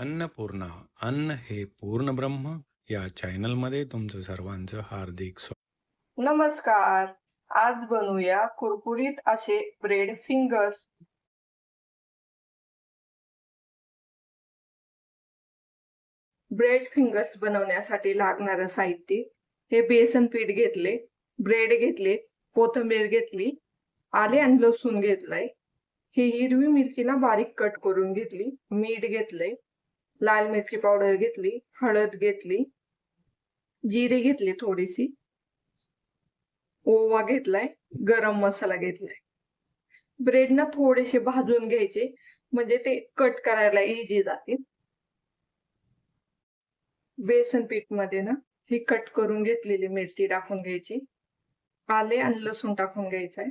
अन्नपूर्णा अन्न हे पूर्ण ब्रह्म या चॅनलमध्ये तुमचं सर्वांचं हार्दिक स्वागत. नमस्कार. आज बनवूया कुरकुरीत असे ब्रेड फिंगर्स. ब्रेड फिंगर्स बनवण्यासाठी लागणारं साहित्य हे बेसन पीठ घेतले, ब्रेड घेतले, कोथिंबीर घेतली, आले आणि लसूण घेतलाय. ही हिरवी मिरची ना बारीक कट करून घेतली, मीठ घेतलंय, लाल मिरची पावडर घेतली, हळद घेतली, जिरे घेतली थोडीशी, ओवा घेतलाय, गरम मसाला घेतलाय. ब्रेड ना थोडेसे भाजून घ्यायचे म्हणजे ते कट करायला इझी जातील. बेसन पीठ मध्ये ना ही कट करून घेतलेली मिरची टाकून घ्यायची, आले आणि लसूण टाकून घ्यायचंय,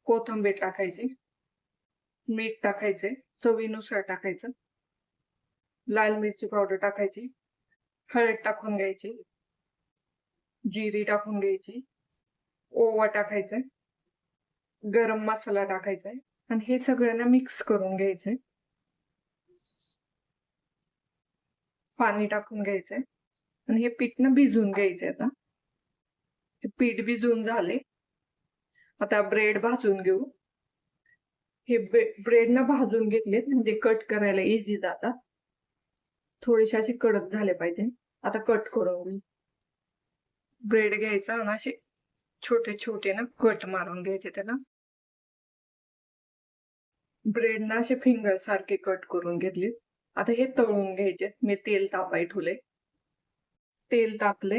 कोथिंबीर टाकायची, मीठ टाकायचे, चवीनुसार टाकायचं, लाल मिरची पावडर टाकायची, हळद टाकून घ्यायची, जिरी टाकून घ्यायची, ओवा टाकायचंय, गरम मसाला टाकायचाय आणि हे सगळ्यांना मिक्स करून घ्यायचंय. पाणी टाकून घ्यायचंय आणि हे पीठ ना भिजून घ्यायचंय. आता हे पीठ भिजून झाले. आता ब्रेड भाजून घेऊ. हे ब्रेड ना भाजून घेतलेत म्हणजे कट करायला इझी जातात. थोडेसे असे कडक झाले पाहिजे. आता कट करून घेऊ. ब्रेड घ्यायचा आणि असे छोटे छोटे ना कट मारून घ्यायचे त्याला. ब्रेड ना असे फिंगर सारखे कट करून घेतले. आता हे तळून घ्यायचे. मी तेल तापाय ठेवले. तेल तापले.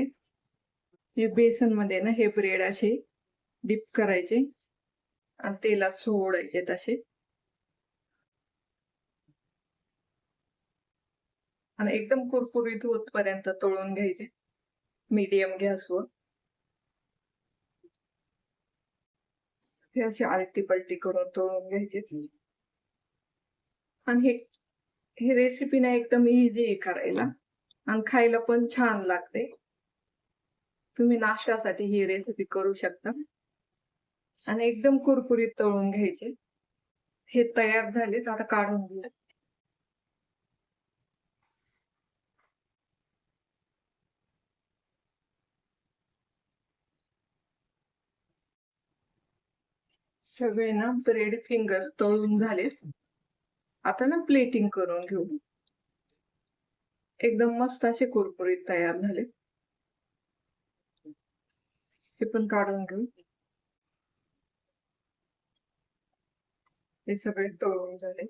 हे बेसन मध्ये ना हे ब्रेड असे डिप करायचे आणि तेलात सोडायचे तसे आणि एकदम कुरकुरीत होतपर्यंत तळून घ्यायचे मीडियम गॅसवर. हे अशी आलटी पलटी करून तळून घ्यायचे. आणि हे रेसिपी ना एकदम इझी आहे करायला आणि खायला पण छान लागते. तुम्ही नाश्त्यासाठी ही रेसिपी करू शकता आणि एकदम कुरकुरीत तळून घ्यायचे. हे तयार झालेत. आता काढून घेऊ. सगळे ना ब्रेड फिंगर तळून झालेत. आता ना प्लेटिंग करून घेऊ. एकदम मस्त असे कुरकुरीत तयार झाले. हे पण काढून घेऊ. हे सगळे तळून झाले.